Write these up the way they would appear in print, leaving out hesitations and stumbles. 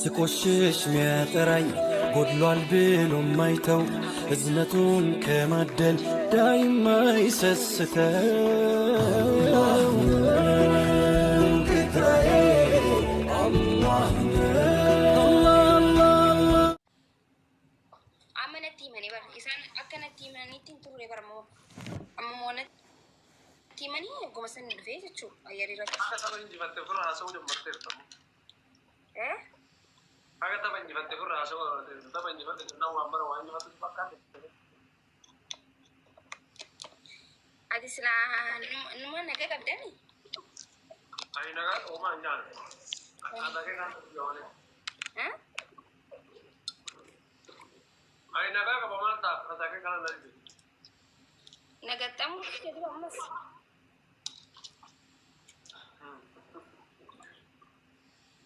ስቆሽሽ ሚያጠራኝ ጎድሏል ብሎ ማይተው እዝነቱን ከማደል ዳይማ ይሰስተው ጌታዬ አላህ amanatti mani bar isaan akkanatti maniitiin turre barmoo amma moonatti mani goma sanni dhufee jechuudha ayyarii irratti akka taban injifatte furraa haasa'uu dammarteertamu akka taban injifatte furraa haasa'uu taban injifatte jennaan waan bara waan injifatte fakkaate ati silaa numa nagaa qabdani ani nagaa oomaa hin jaane adakee kan yoone ay nagaa qaba maal ta'a adakee kana nalbi nagattamu jedhu ammas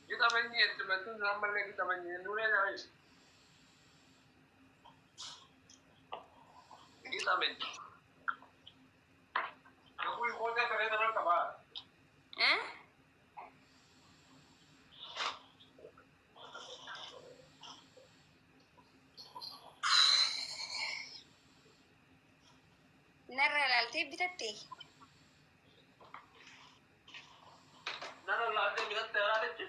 kita banyi itu betul nama lagi kita banyi nulis guys kita banyi aku ikutnya kerja dengan kabar narra laalte bitatte narra laalte bitatte araadech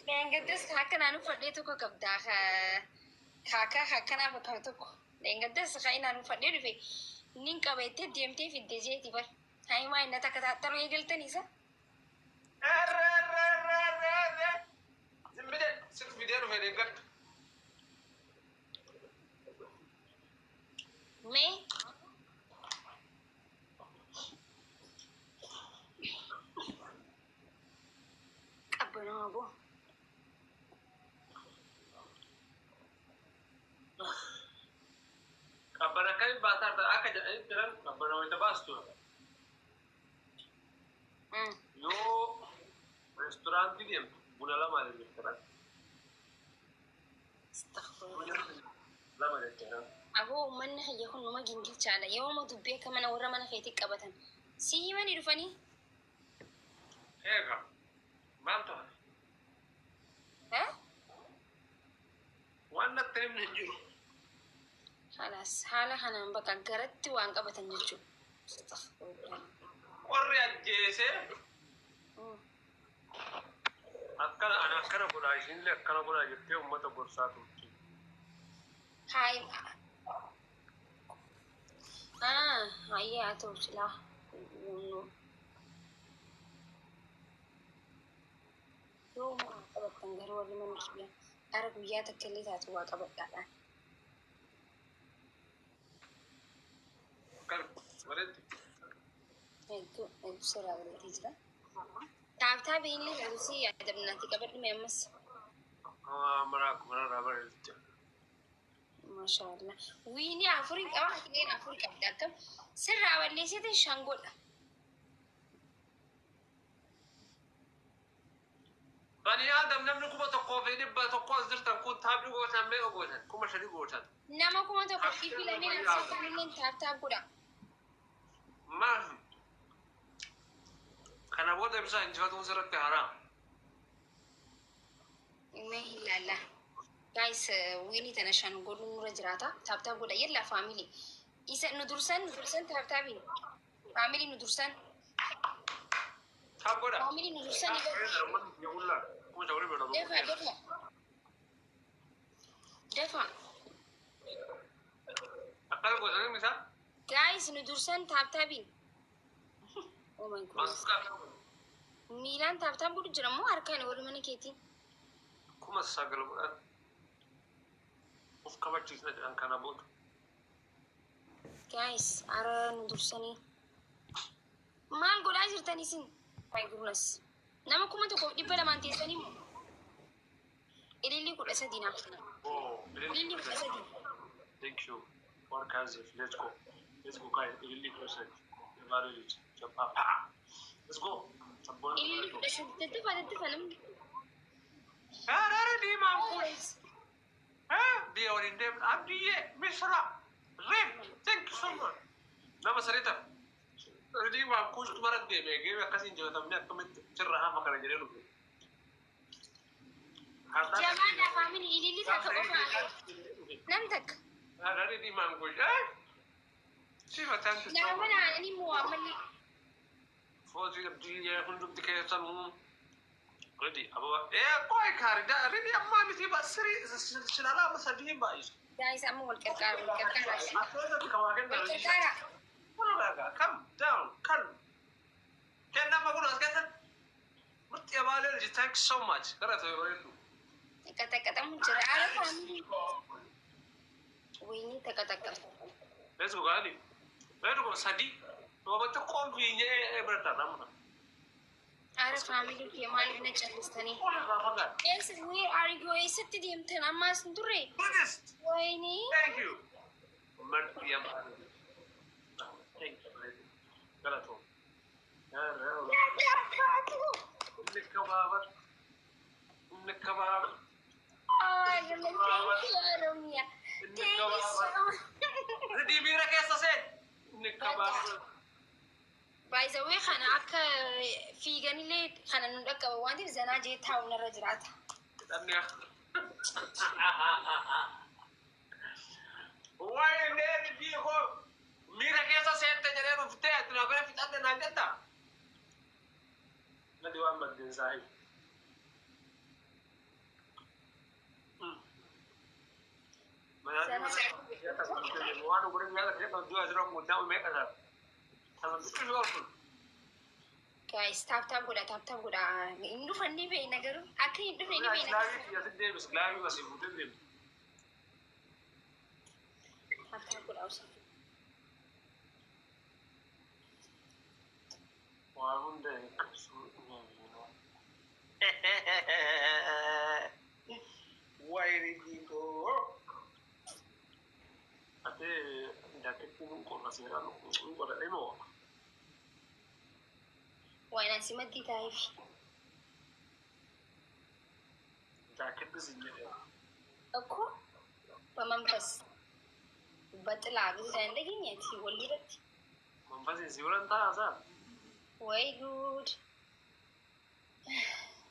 leengaddas akkanaanu fadhee tokko qabdaa kaakaa akkanaaf akkana tokko leengaddas kainaanu fadhee dhufe nin qabeettee deemtee fiddee jeeti bar haayimaa inni takka taattaruu eegaltaniisa zimbide sit fidee dhufe leengadda mee qabbanaabo qabbana kan baatar akka jedhanii jiran qabbana wayita baastu yoo restoraantii deemtu buna lama jechuudha lama jechuudha aboo manna hayya kun numa gingilchaadha yooma dubbee akka mana warra mana keetii qabatan si himanii dhufanii eega maal ta'a waan natti himne hin jiru halas haala kanaan bakka garatti waan qabatan jechuudha warri ajjeesee akkana godhaa isinillee akkana godhaa jettee uummata gorsaa turte haay hayyaa ta'u silaa yooma qabatan garuu warri mana kiyya ara guyyaa takka illee taatu waa qabadhaadhaan kan walitti hedduu seeraa walitti jira taabtaa beelli garusii yaadamnaatti qabadhume ammas maraa bareecha maashaallah wiini afurii qaba atileen afurii qabda akkam sirraa balleessite shangodha bani aadam namni kuma tokkoo fi dhibba tokko as jirtan kun taabni gootan meeqa gootan kuma shani gootan nama kuma tokko filamee asirranilleen taabtaa godha maal kana booda ibsaa injifatuun sirratti haraa mee ilaalla guys wiini tana shan godhuun nurra jiraata taabtaa godha yella faamilii isa nu dursan taabtaabiin faamilii nu dursan taab godha faamilii nu dursan defa akkana gootanii misaa guys nu dursan taabtaabiin oh my god miilaan taabtaan godhu jira moo harkaan warri mana keetiin kuma sagal godhan of kabachiisna jedhan kana booda guys ara nu dursanii maal godhaa jirtan isin my goodness nama kuma tokko dhibba lamaan teessanii moo ilillii 13 naaf ilillii 13 thank you work as if let's go guys ilillii 13 very rich papa let's go ilillii 13 deddefa namni di mampus dia orang dem abdiye misra rem thank you so much nama sarita di mampus tu barat dia mege kasih jawab tamnya kemet cerah apa kalau jadi lu Jamaan afaamin ililli takka qofaa namtak. Ada di mangkuk. Si macam tu. Nama mana ini Muhammad ni. Fauzi dia untuk dikatakan ready apa? Kau ikhari dah ready amma mesti basri selala masa dia baik. Guys, amu walkar. Aku dah kawakan dah. Walkar. Calm down, calm. Kenapa aku nak kata? Mesti awalnya just thank so much. Kerana tu itu. Kata-kata muncul ada kami. Wini kata-kata. Let's go kali. Let's go sadi. Bawa tu konvinya berada mana? Ada family dia mana nak cakap ni? Apa? Yes, where are you going? Seti dia mungkin amma sendiri. Buddhist. Wini. Thank you. Mesti yang mana? Thank you. Kerana tu. Nikkababar. Thank you, Romia. Thank you so much. Ready mira kesa sen. Nikkababar. By the way, khana akka fiigani leed khana nu dhaqqaba wanti zanaa jee taa'u narra jiraata. Tanya. Why need to go? Mira kesa sen te jare rufte atna kore fitande nandeta. Nadi wa madin sai. Wanu beri mereka dia kalau jual jeruk muda mereka dah. Sama tu jual pun. Guys, tap guda. Indu fandi be nagaru. Akka indu fandi be nagaru. Lagi dia sedih, lagi masih muda dia. Tap guda usah. Wahun deh kesulitan. Why did you go? Ate jaket pun kau masih ada lu ada emo. Why nasi mati taif? Jaket tu sini. Aku pamampas. Batla abis dah lagi ni ti walirat. Mampas ini siuran tak asal. Way good.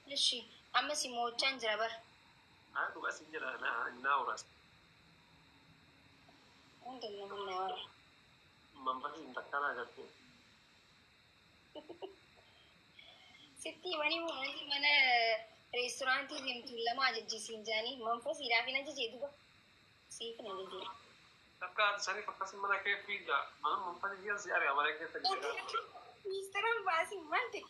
Lishi, amma si mo change rabar. Ah, tu kasih je lah. Nah uras. Untung namun nawar. Mampas ini tak kalah jadi. Sitti mani mo nanti mana restoran ti dim tulla ma ajji sinjani mampas irafi na je duba. Sif na je. Takkan sari pakai mana ke figa. Malam mampas dia si area mana ke tak jaga. Mister Ambasi mante.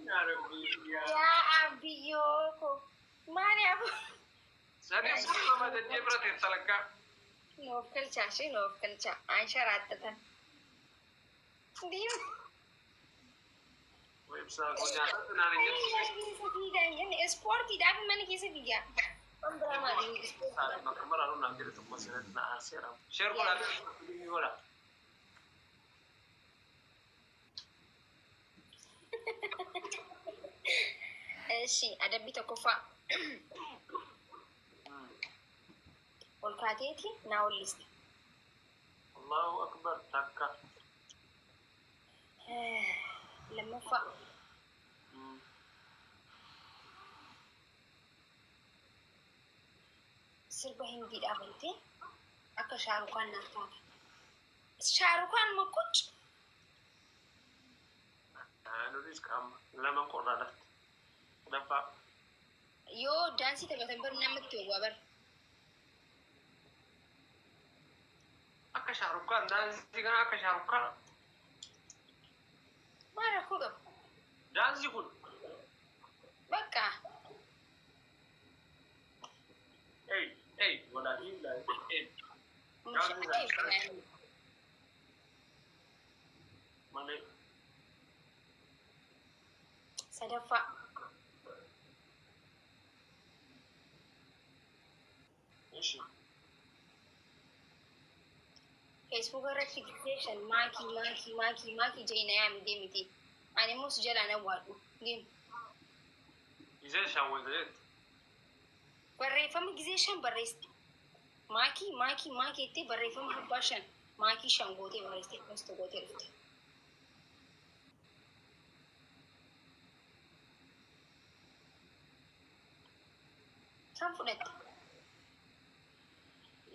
Ya abiyo ko. Mari aku. Sari semua ada dia berarti talaka. Nofkel cha. Aisyah ratatan. Dim. Website kau jangan tenang je. Sport tidak mana kisah dia. Pemberama ini. Saat nak kemarin aku nanti itu masih nak share. Share pun ada ini juga. Si ada bita kofa. Olkateti now list. Allahu Akbar takka. Lama fa. Sirba hindi dabalti. Akka Shahrukan naftaata. Shahrukan makuch. Nulis kam lama korada. Dapat. Yo dansi tabatambar namatti wabar. Akka Shahrukan dan jika akka Shahrukan. Mara kugab. Dan jikun. Bakka. Hey, wala ila. Mana? Sadafa. Ishi. Facebook irratti fixation maakii jayina yaami deemiti. Ani immoo si jalaa nan waadhu. Deemu. Izee shaawwatee. Barreeffama gizee 5 barreessite. Maakii itti barreeffama 5 maakii 5 gootee barreessite. Post gootee dhufte. Kan fudhatte.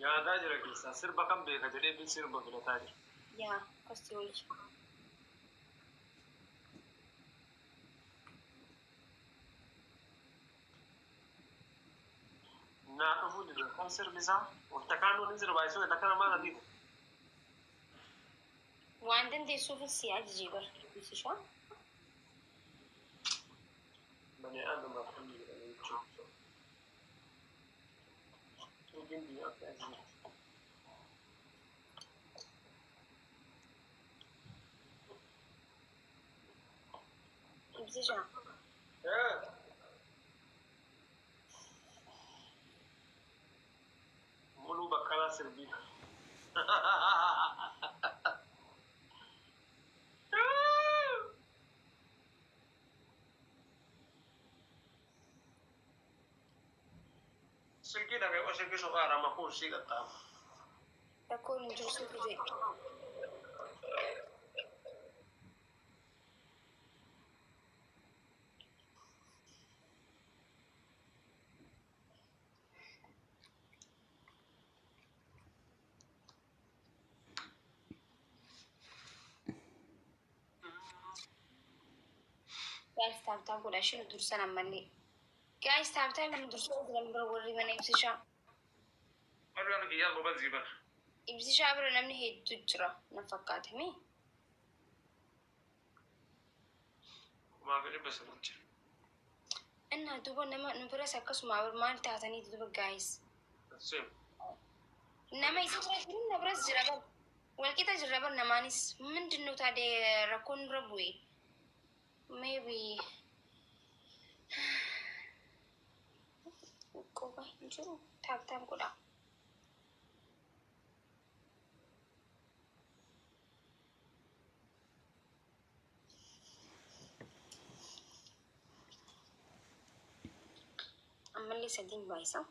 Yaadaa jira keessaa sirba kan beeka jedhee bin sirba filataa jira. Yaa akkasii wayyi. Naa dhufuu dide kan sirbi isaa wanta kaanuu ni sirba isoo takka namaa gadiidha. Waan dandeessuufin si ajajee bara dubbisishaa. Bani aadama kan jedhame jechuudha. Tuubiin biyya akka ajajee. Dubbisishaa. Muluu bakkalaa sirbiidha. Sirki dhabe o sirki soqaara makuu sii qaxxaama. Rakkoon hin jiru sirri jedhu. Guys, taaptaan godha isheen dursan ammallee. Guys, taaptaan nama dursa jiran bira warri mana ibsishaa. Warreen kiyyaa goba ziibar. Ibsishaa bira namni hedduu jira na fakkaatame. Maafi dhibba sadii jira. Innaa duuba nama nu biras akkasuma maal taatanii duuba guys. Sim. Nama isa bira jiru na biras jira bar. Walqixa jirra bar namaanis ምንድን ነው ታዲያ rakkoon irra bu'e? Maybe qoba hin jiru taaptaan godha. Ammallee sadiin baay'isa.